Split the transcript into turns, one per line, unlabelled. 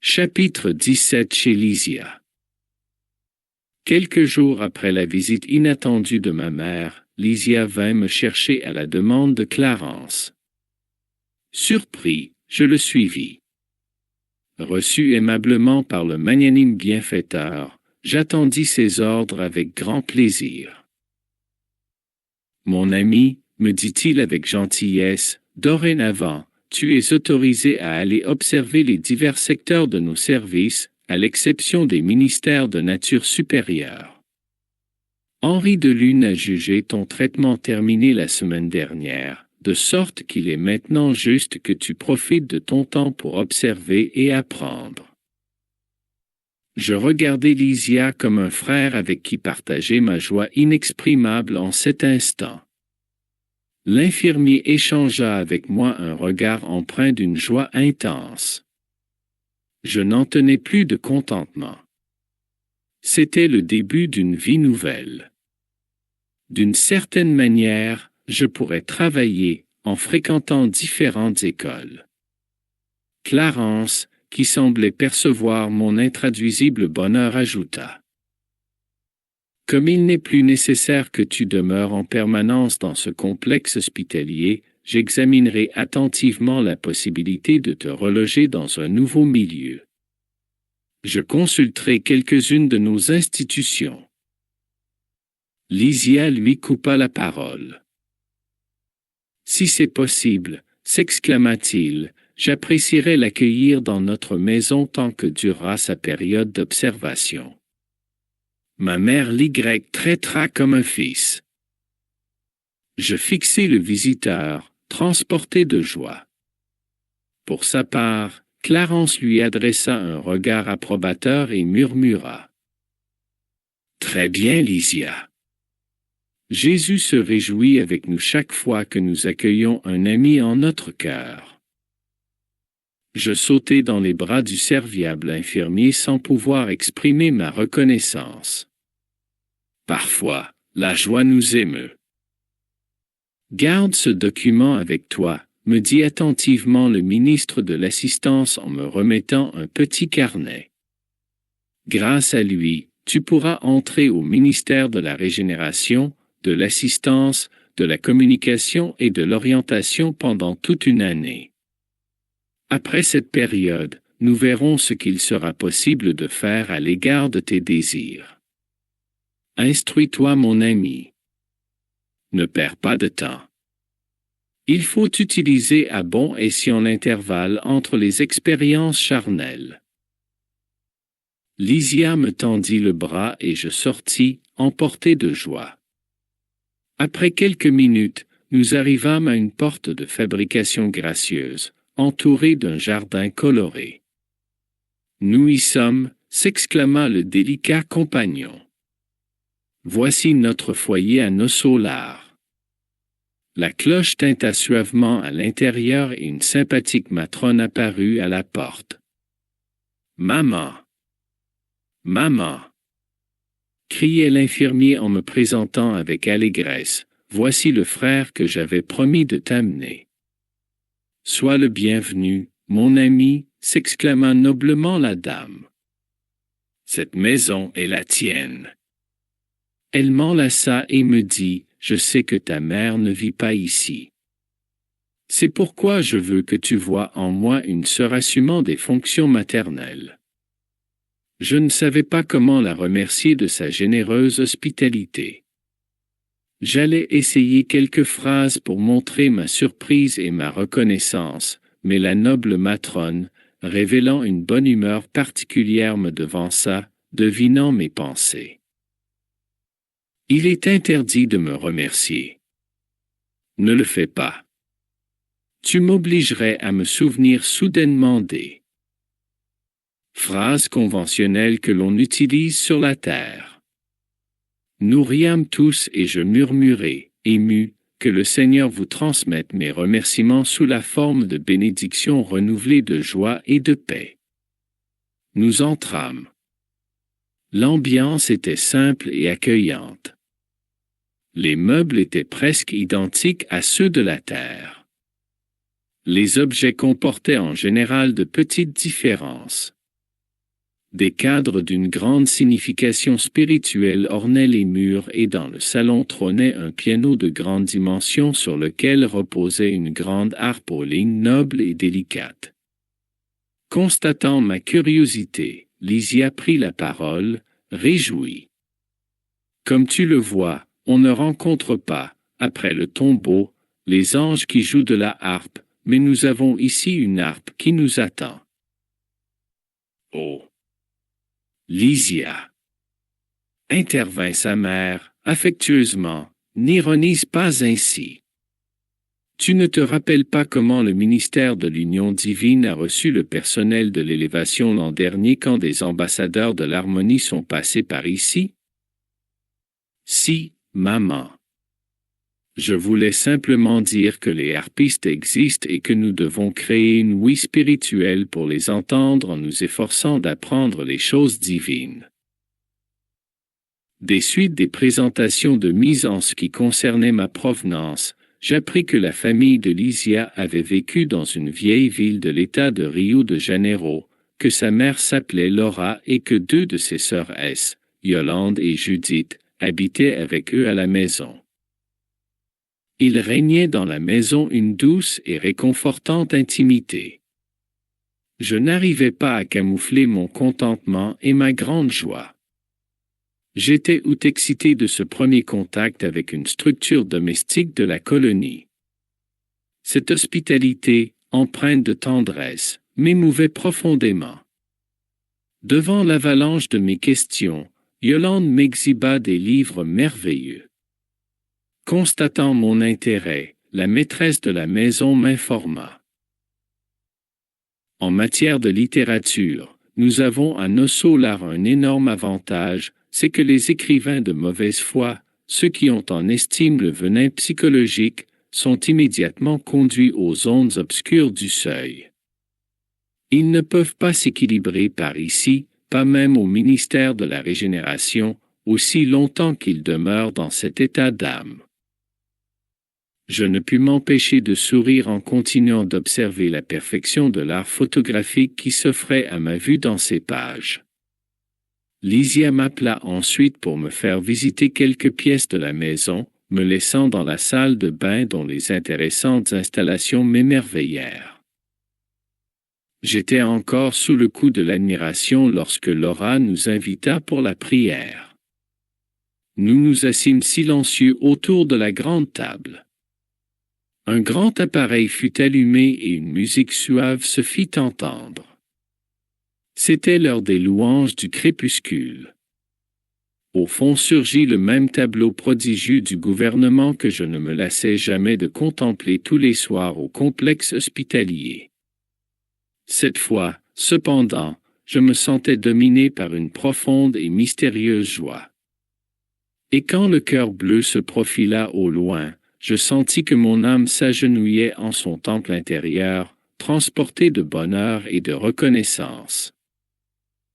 Chapitre 17 chez Lysia. Quelques jours après la visite inattendue de ma mère, Lysia vint me chercher à la demande de Clarence. Surpris, je le suivis. Reçu aimablement par le magnanime bienfaiteur, j'attendis ses ordres avec grand plaisir. Mon ami, me dit-il avec gentillesse, dorénavant, tu es autorisé à aller observer les divers secteurs de nos services, à l'exception des ministères de nature supérieure. Henri de Lune a jugé ton traitement terminé la semaine dernière, de sorte qu'il est maintenant juste que tu profites de ton temps pour observer et apprendre. Je regardais Lysia comme un frère avec qui partager ma joie inexprimable en cet instant. L'infirmier échangea avec moi un regard empreint d'une joie intense. Je n'en tenais plus de contentement. C'était le début d'une vie nouvelle. D'une certaine manière, je pourrais travailler en fréquentant différentes écoles. Clarence, qui semblait percevoir mon intraduisible bonheur, ajouta. Comme il n'est plus nécessaire que tu demeures en permanence dans ce complexe hospitalier, j'examinerai attentivement la possibilité de te reloger dans un nouveau milieu. Je consulterai quelques-unes de nos institutions. Lysia lui coupa la parole. Si c'est possible, s'exclama-t-il, j'apprécierais l'accueillir dans notre maison tant que durera sa période d'observation. Ma mère l'Y traitera comme un fils. Je fixai le visiteur, transporté de joie. Pour sa part, Clarence lui adressa un regard approbateur et murmura. Très bien, Lysia. Jésus se réjouit avec nous chaque fois que nous accueillons un ami en notre cœur. Je sautai dans les bras du serviable infirmier sans pouvoir exprimer ma reconnaissance. Parfois, la joie nous émeut. Garde ce document avec toi, me dit attentivement le ministre de l'Assistance en me remettant un petit carnet. Grâce à lui, tu pourras entrer au ministère de la Régénération, de l'Assistance, de la Communication et de l'Orientation pendant toute une année. Après cette période, nous verrons ce qu'il sera possible de faire à l'égard de tes désirs. Instruis-toi, mon ami. Ne perds pas de temps. Il faut utiliser à bon escient l'intervalle entre les expériences charnelles. Lysia me tendit le bras et je sortis, emporté de joie. Après quelques minutes, nous arrivâmes à une porte de fabrication gracieuse, entourée d'un jardin coloré. Nous y sommes, s'exclama le délicat compagnon. Voici notre foyer à nos solars. La cloche tinta suavement à l'intérieur et une sympathique matrone apparut à la porte. Maman! Maman! Criait l'infirmier en me présentant avec allégresse. Voici le frère que j'avais promis de t'amener. Sois le bienvenu, mon ami, s'exclama noblement la dame. Cette maison est la tienne. Elle m'enlaça et me dit, je sais que ta mère ne vit pas ici. C'est pourquoi je veux que tu vois en moi une sœur assumant des fonctions maternelles. Je ne savais pas comment la remercier de sa généreuse hospitalité. J'allais essayer quelques phrases pour montrer ma surprise et ma reconnaissance, mais la noble matrone, révélant une bonne humeur particulière, me devança, devinant mes pensées. Il est interdit de me remercier. Ne le fais pas. Tu m'obligerais à me souvenir soudainement des phrases conventionnelles que l'on utilise sur la terre. Nous riâmes tous et je murmurai, ému, que le Seigneur vous transmette mes remerciements sous la forme de bénédictions renouvelées de joie et de paix. Nous entrâmes. L'ambiance était simple et accueillante. Les meubles étaient presque identiques à ceux de la terre. Les objets comportaient en général de petites différences. Des cadres d'une grande signification spirituelle ornaient les murs et dans le salon trônait un piano de grande dimension sur lequel reposait une grande harpe aux lignes nobles et délicates. Constatant ma curiosité, Lysia prit la parole, réjouie. Comme tu le vois, on ne rencontre pas, après le tombeau, les anges qui jouent de la harpe, mais nous avons ici une harpe qui nous attend. Oh! Lysia! Intervint sa mère, affectueusement, n'ironise pas ainsi. Tu ne te rappelles pas comment le ministère de l'Union divine a reçu le personnel de l'élévation l'an dernier quand des ambassadeurs de l'harmonie sont passés par ici? Si, maman. Je voulais simplement dire que les harpistes existent et que nous devons créer une ouïe spirituelle pour les entendre en nous efforçant d'apprendre les choses divines. Des suites des présentations de mise en ce qui concernait ma provenance, j'appris que la famille de Lysia avait vécu dans une vieille ville de l'État de Rio de Janeiro, que sa mère s'appelait Laura et que 2 de ses sœurs S, Yolande et Judith, habitaient avec eux à la maison. Il régnait dans la maison une douce et réconfortante intimité. Je n'arrivais pas à camoufler mon contentement et ma grande joie. J'étais tout excité de ce premier contact avec une structure domestique de la colonie. Cette hospitalité, empreinte de tendresse, m'émouvait profondément. Devant l'avalanche de mes questions, Yolande m'exhiba des livres merveilleux. Constatant mon intérêt, la maîtresse de la maison m'informa. En matière de littérature, nous avons à Nossolar un énorme avantage, c'est que les écrivains de mauvaise foi, ceux qui ont en estime le venin psychologique, sont immédiatement conduits aux zones obscures du seuil. Ils ne peuvent pas s'équilibrer par ici, pas même au ministère de la Régénération, aussi longtemps qu'ils demeurent dans cet état d'âme. Je ne pus m'empêcher de sourire en continuant d'observer la perfection de l'art photographique qui s'offrait à ma vue dans ces pages. Lysia m'appela ensuite pour me faire visiter quelques pièces de la maison, me laissant dans la salle de bain dont les intéressantes installations m'émerveillèrent. J'étais encore sous le coup de l'admiration lorsque Laura nous invita pour la prière. Nous nous assîmes silencieux autour de la grande table. Un grand appareil fut allumé et une musique suave se fit entendre. C'était l'heure des louanges du crépuscule. Au fond surgit le même tableau prodigieux du gouvernement que je ne me lassais jamais de contempler tous les soirs au complexe hospitalier. Cette fois, cependant, je me sentais dominé par une profonde et mystérieuse joie. Et quand le cœur bleu se profila au loin, je sentis que mon âme s'agenouillait en son temple intérieur, transporté de bonheur et de reconnaissance.